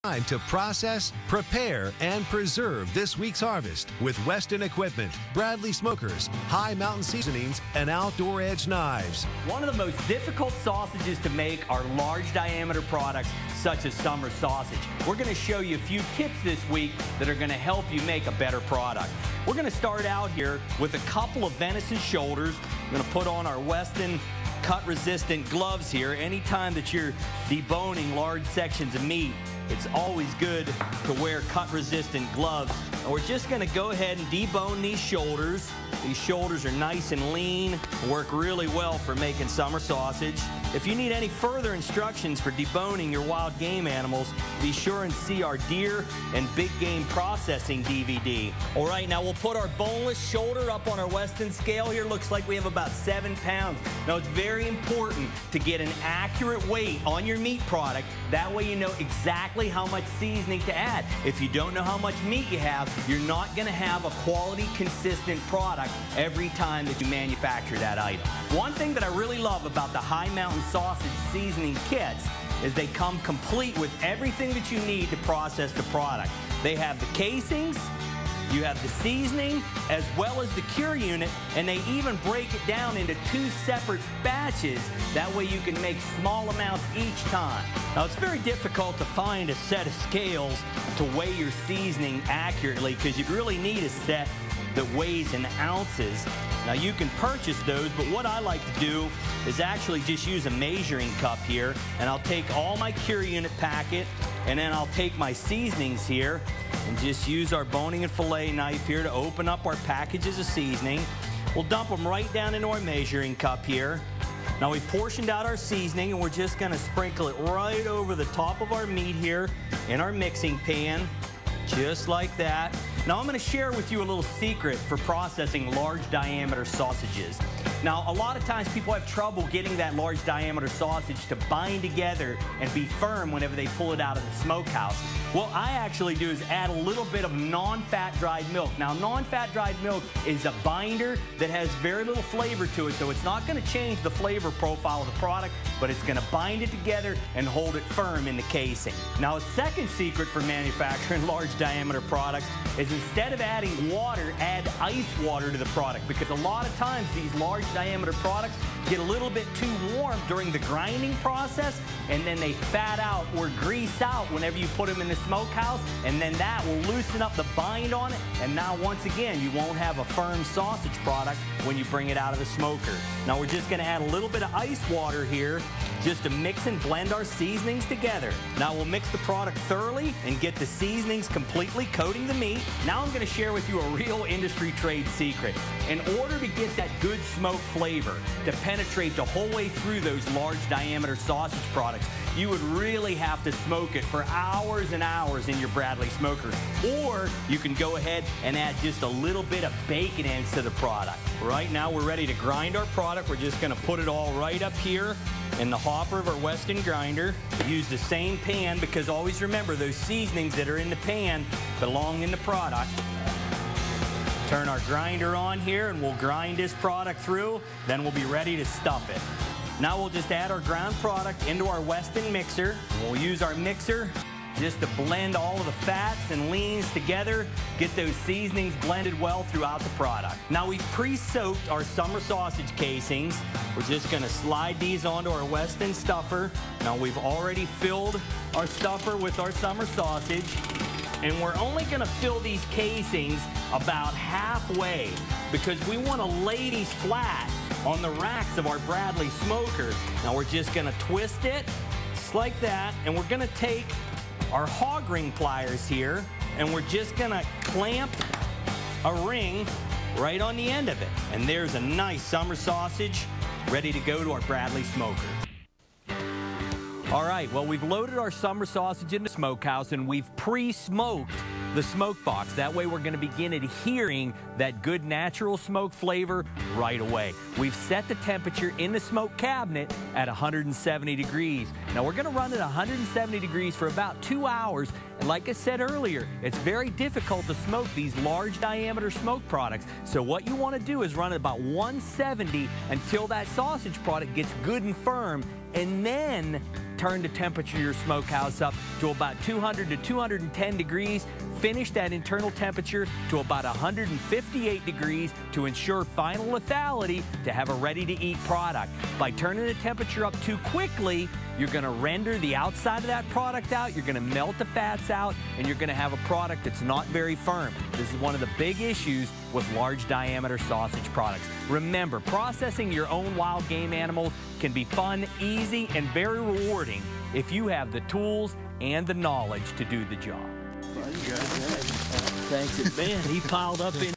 Time to process, prepare, and preserve this week's harvest with Weston equipment, Bradley smokers, High Mountain Seasonings, and Outdoor Edge knives. One of the most difficult sausages to make are large diameter products such as summer sausage. We're going to show you a few tips this week that are going to help you make a better product. We're going to start out here with a couple of venison shoulders. We're going to put on our Weston cut-resistant gloves here. Anytime that you're deboning large sections of meat, it's always good to wear cut-resistant gloves. And we're just going to go ahead and debone these shoulders. These shoulders are nice and lean, work really well for making summer sausage. If you need any further instructions for deboning your wild game animals, be sure and see our deer and big game processing DVD. All right, now we'll put our boneless shoulder up on our Weston scale here. Looks like we have about 7 pounds. Now it's very important to get an accurate weight on your meat product. That way you know exactly how much seasoning to add. If you don't know how much meat you have, you're not going to have a quality, consistent product every time that you manufacture that item. One thing that I really love about the High Mountain sausage seasoning kits is they come complete with everything that you need to process the product. They have the casings, you have the seasoning, as well as the cure unit, and they even break it down into 2 separate batches. That way you can make small amounts each time. Now, it's very difficult to find a set of scales to weigh your seasoning accurately because you really need a set that weighs in ounces. Now, you can purchase those, but what I like to do is actually just use a measuring cup here, and I'll take all my cure unit packet, and then I'll take my seasonings here and just use our boning and fillet knife here to open up our packages of seasoning. We'll dump them right down into our measuring cup here. Now, we've portioned out our seasoning, and we're just going to sprinkle it right over the top of our meat here in our mixing pan, just like that. Now, I'm going to share with you a little secret for processing large diameter sausages. Now, a lot of times people have trouble getting that large diameter sausage to bind together and be firm whenever they pull it out of the smokehouse. What I actually do is add a little bit of non-fat dried milk. Now, non-fat dried milk is a binder that has very little flavor to it, so it's not going to change the flavor profile of the product, but it's going to bind it together and hold it firm in the casing. Now, a second secret for manufacturing large diameter products is instead of adding water, add ice water to the product, because a lot of times these large diameter products get a little bit too warm during the grinding process, and then they fat out or grease out whenever you put them in the smokehouse, and then that will loosen up the bind on it, and now once again you won't have a firm sausage product when you bring it out of the smoker. Now we're just going to add a little bit of ice water here just to mix and blend our seasonings together. Now we'll mix the product thoroughly and get the seasonings completely coating the meat. Now I'm going to share with you a real industry trade secret. In order to get that good smoke flavor to penetrate the whole way through those large diameter sausage products, you would really have to smoke it for hours and hours in your Bradley smoker. Or you can go ahead and add just a little bit of bacon into the product. Right now we're ready to grind our product. We're just going to put it all right up here in the hopper of our Weston grinder. Use the same pan, because always remember those seasonings that are in the pan belong in the product. Turn our grinder on here and we'll grind this product through. Then we'll be ready to stuff it. Now we'll just add our ground product into our Weston mixer. We'll use our mixer just to blend all of the fats and leans together, get those seasonings blended well throughout the product. Now we've pre-soaked our summer sausage casings. We're just going to slide these onto our Weston stuffer. Now we've already filled our stuffer with our summer sausage, and we're only going to fill these casings about halfway because we want to lay these flat on the racks of our Bradley smoker. Now we're just going to twist it just like that, and we're going to take our hog ring pliers here, and we're just going to clamp a ring right on the end of it. And there's a nice summer sausage ready to go to our Bradley smoker. All right, well, we've loaded our summer sausage in the smokehouse, and we've pre-smoked the smoke box. That way we're going to begin adhering that good natural smoke flavor right away. We've set the temperature in the smoke cabinet at 170 degrees. Now we're going to run it 170 degrees for about 2 hours. And like I said earlier, it's very difficult to smoke these large diameter smoke products. So what you want to do is run it about 170 until that sausage product gets good and firm and then turn the temperature of your smokehouse up to about 200 to 210 degrees. Finish that internal temperature to about 158 degrees to ensure final lethality to have a ready-to-eat product. By turning the temperature up too quickly, you're going to render the outside of that product out, you're going to melt the fats out, and you're going to have a product that's not very firm. This is one of the big issues with large diameter sausage products. Remember, processing your own wild game animals can be fun, easy, and very rewarding if you have the tools and the knowledge to do the job. Well, you got it. Thanks, man. He piled up in